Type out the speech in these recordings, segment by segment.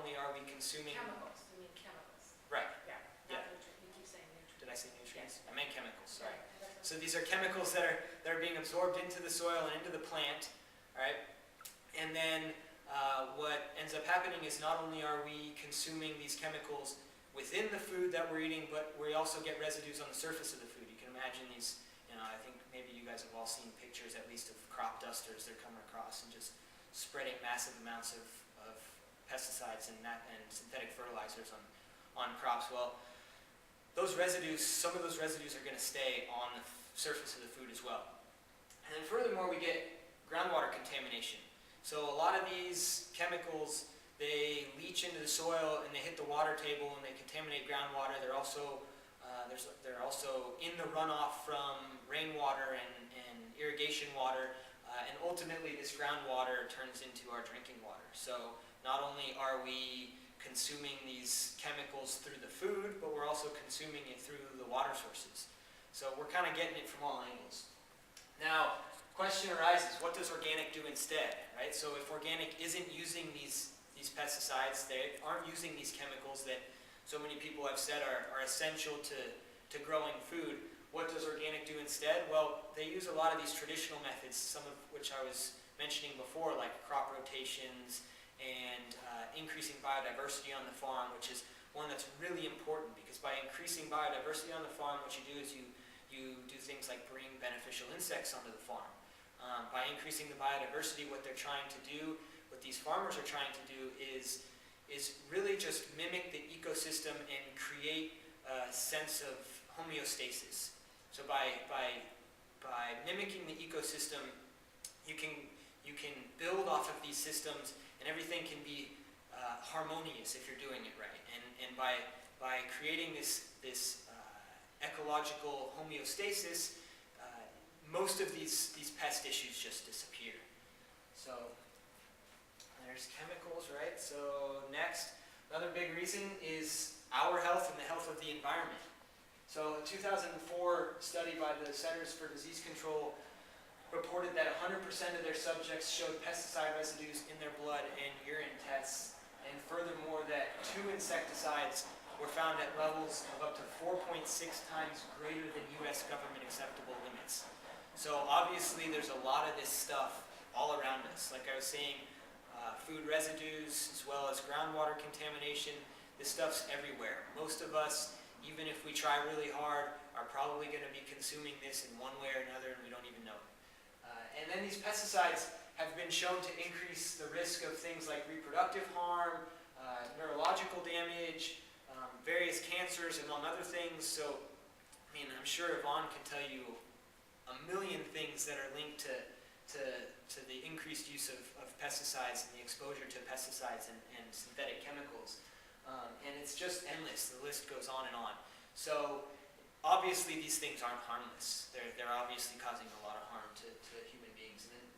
only are we consuming... Chemicals, you mean chemicals. Right. Yeah. Yeah. You keep saying nutrients. Did I say nutrients? Yeah. I meant chemicals, sorry. Yeah. So these are chemicals that are being absorbed into the soil and into the plant, all right? And then what ends up happening is not only are we consuming these chemicals within the food that we're eating, but we also get residues on the surface of the food. You can imagine these, I think maybe you guys have all seen pictures at least of crop dusters they're coming across and just spreading massive amounts of pesticides and synthetic fertilizers on crops. Well, those residues, some of those residues are going to stay on the surface of the food as well. And then furthermore, we get groundwater contamination. So a lot of these chemicals, they leach into the soil and they hit the water table and they contaminate groundwater. They're also in the runoff from rainwater and irrigation water, and ultimately this groundwater turns into our drinking water. So not only are we consuming these chemicals through the food, but we're also consuming it through the water sources. So we're kind of getting it from all angles. Now, question arises, what does organic do instead, right? So if organic isn't using these pesticides, they aren't using these chemicals that so many people have said are essential to growing food, what does organic do instead? Well, they use a lot of these traditional methods, some of which I was mentioning before, like crop rotations and increasing biodiversity on the farm, which is one that's really important, because by increasing biodiversity on the farm, what you do is you do things like bring beneficial insects onto the farm. By increasing the biodiversity, what they're trying to do, what these farmers are trying to do is really just mimic the ecosystem and create a sense of homeostasis. So by mimicking the ecosystem, you can build off of these systems, and everything can be harmonious if you're doing it right. And by creating this ecological homeostasis, most of these pest issues just disappear. So there's chemicals, right? So next, another big reason is our health and the health of the environment. So a 2004 study by the Centers for Disease Control reported that 100% of their subjects showed pesticide residues in their blood and urine tests, and furthermore that 2 insecticides were found at levels of up to 4.6 times greater than U.S. government acceptable limits. So obviously there's a lot of this stuff all around us. Like I was saying, food residues as well as groundwater contamination, this stuff's everywhere. Most of us, even if we try really hard, are probably going to be consuming this in one way or another and we don't even know it. And then these pesticides have been shown to increase the risk of things like reproductive harm, neurological damage, various cancers, among other things. So, I mean, I'm sure Yvonne can tell you a million things that are linked to the increased use of pesticides and the exposure to pesticides and synthetic chemicals. And it's just endless. The list goes on and on. So, obviously, these things aren't harmless. They're obviously causing a lot of harm to human beings. And then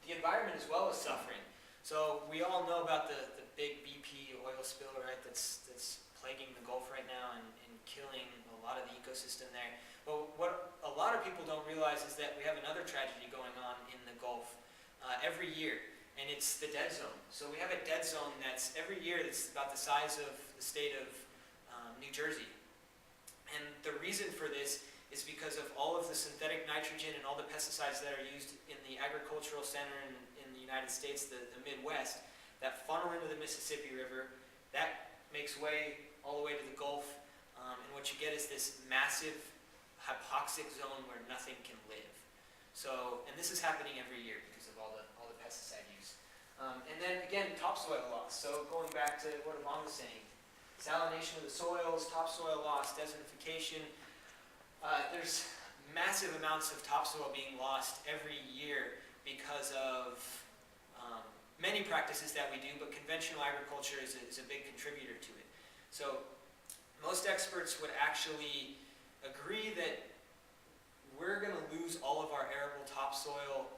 the environment as well is suffering. So we all know about the big BP oil spill, right, that's plaguing the Gulf right now and killing a lot of the ecosystem there. But what a lot of people don't realize is that we have another tragedy going on in the Gulf every year, and it's the dead zone. So we have a dead zone that's every year that's about the size of the state of New Jersey. And the reason for this is because of all of the synthetic nitrogen and all the pesticides that are used in the agricultural center in the United States, the Midwest, that funnel into the Mississippi River, that makes way all the way to the Gulf, and what you get is this massive hypoxic zone where nothing can live. So, and this is happening every year because of all the pesticide use. And then again, topsoil loss. So going back to what Yvonne was saying, salination of the soils, topsoil loss, desertification. There's massive amounts of topsoil being lost every year because of many practices that we do, but conventional agriculture is a big contributor to it. So most experts would actually agree that we're going to lose all of our arable topsoil,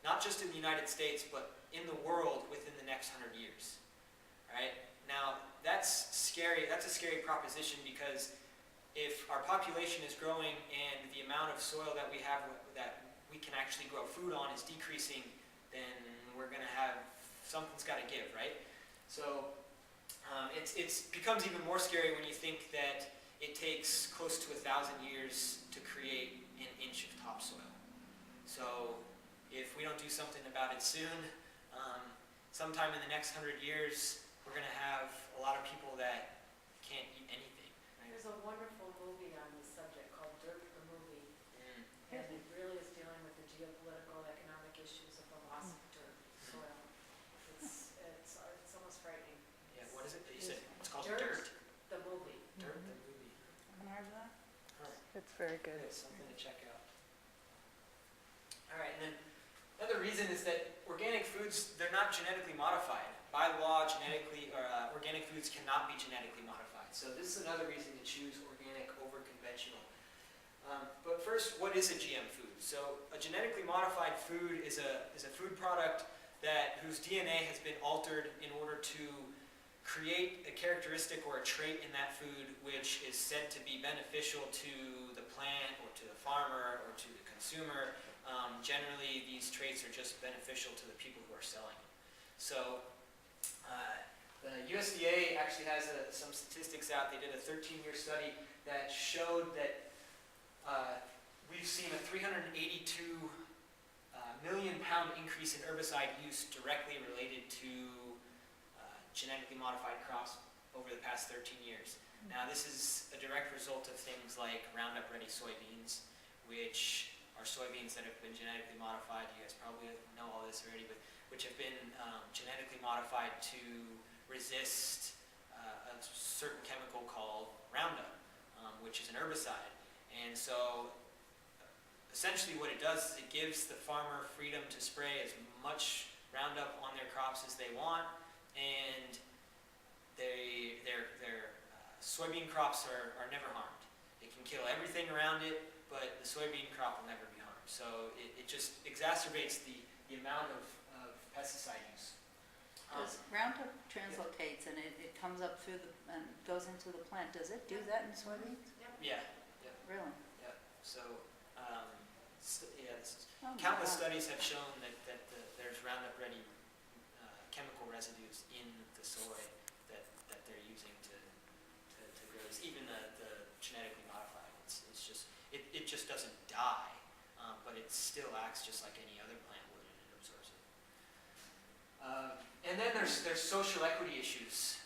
not just in the United States, but in the world within the next 100 years. Right? Now, that's scary. That's a scary proposition because if our population is growing and the amount of soil that we have that we can actually grow food on is decreasing, then we're going to have, something's got to give, right? So It becomes even more scary when you think that it takes close to 1,000 years to create an inch of topsoil. So if we don't do something about it soon, sometime in the next 100 years, we're going to have a lot of people that can't eat anything. Right? There's a wonderful movie on this subject called Dirt, the Movie, and it really is dealing with the geopolitical, economic issues of the loss of dirt, soil. It's almost frightening. Yeah, what is it that you said? It's called Dirt, Dirt? the Movie. Dirt, the movie. Haven't heard of that? Huh. It's very good. It's something to check out. All right, and then another reason is that organic foods, they're not genetically modified. By law, organic foods cannot be genetically modified. So this is another reason to choose organic over conventional. But first, what is a GM food? So a genetically modified food is a food product whose DNA has been altered in order to create a characteristic or a trait in that food which is said to be beneficial to the plant or to the farmer or to the consumer. Generally, these traits are just beneficial to the people who are selling them. So the USDA actually has some statistics out. They did a 13-year study that showed that we've seen a 382 million pound increase in herbicide use directly related to genetically modified crops over the past 13 years. Now this is a direct result of things like Roundup Ready soybeans, which are soybeans that have been genetically modified. You guys probably know all this already, but which have been genetically modified to resist a certain chemical called Roundup, which is an herbicide. And so essentially what it does is it gives the farmer freedom to spray as much Roundup on their crops as they want, and their soybean crops are never harmed. It can kill everything around it, but the soybean crop will never be harmed. So it just exacerbates the amount of pesticide use. Does Roundup translocates and it comes up through and goes into the plant. Does it do that in soybeans? Yep. Yeah. Really? Yeah. So, Oh my countless God. studies have shown that there's Roundup Ready chemical residues in the soy that they're using to grow this. Even the genetically modified, it just doesn't die, but it still acts just like any other plant would, and it absorbs it. And then there's social equity issues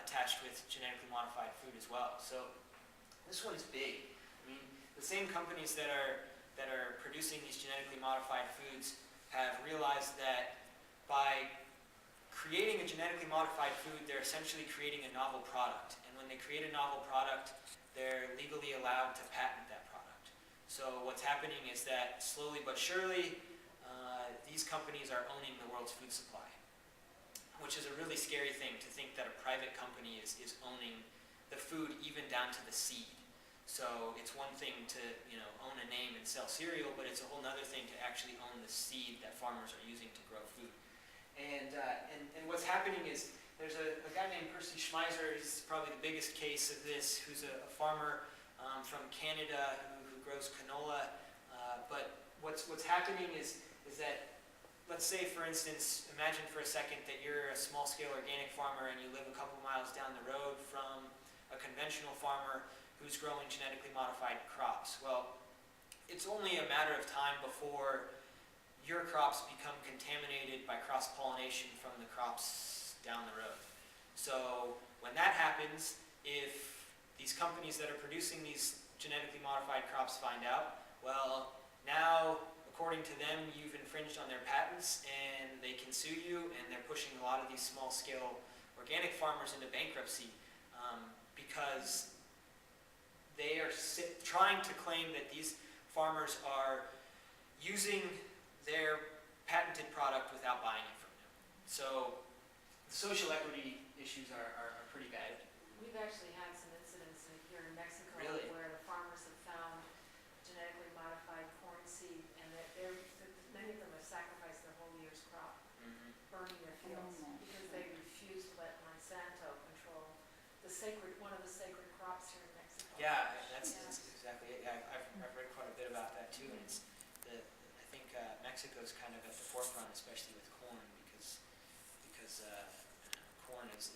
attached with genetically modified food as well. So this one is big. I mean, the same companies that are producing these genetically modified foods have realized that by creating a genetically modified food, they're essentially creating a novel product. And when they create a novel product, they're legally allowed to patent that product. So what's happening is that slowly but surely, these companies are owning the world's food supply, which is a really scary thing to think that a private company is owning the food even down to the seed. So it's one thing to own a name and sell cereal, but it's a whole other thing to actually own the seed that farmers are using to grow food. And what's happening is there's a guy named Percy Schmeiser. He's probably the biggest case of this, who's a farmer from Canada who grows canola. But what's happening is that, let's say, for instance, imagine for a second that you're a small-scale organic farmer and you live a couple miles down the road from a conventional farmer who's growing genetically modified crops. Well, it's only a matter of time before your crops become contaminated by cross-pollination from the crops down the road. So when that happens, if these companies that are producing these genetically modified crops find out, well, now, according to them, you've infringed on their patents and they can sue you, and they're pushing a lot of these small-scale organic farmers into bankruptcy because they are trying to claim that these farmers are using their patented product without buying it from them. So the social equity issues are pretty bad. We've actually had some incidents here in Mexico Really? where the farmers have found genetically modified corn seed, and that many of them have sacrificed their whole year's crop, burning their fields, Oh my because they refuse to let Monsanto control one of the sacred crops here in Mexico. Yeah, that's Yes. exactly it. Yeah, I've read quite a bit about that too, and I think Mexico's kind of at the forefront, especially with corn, because corn is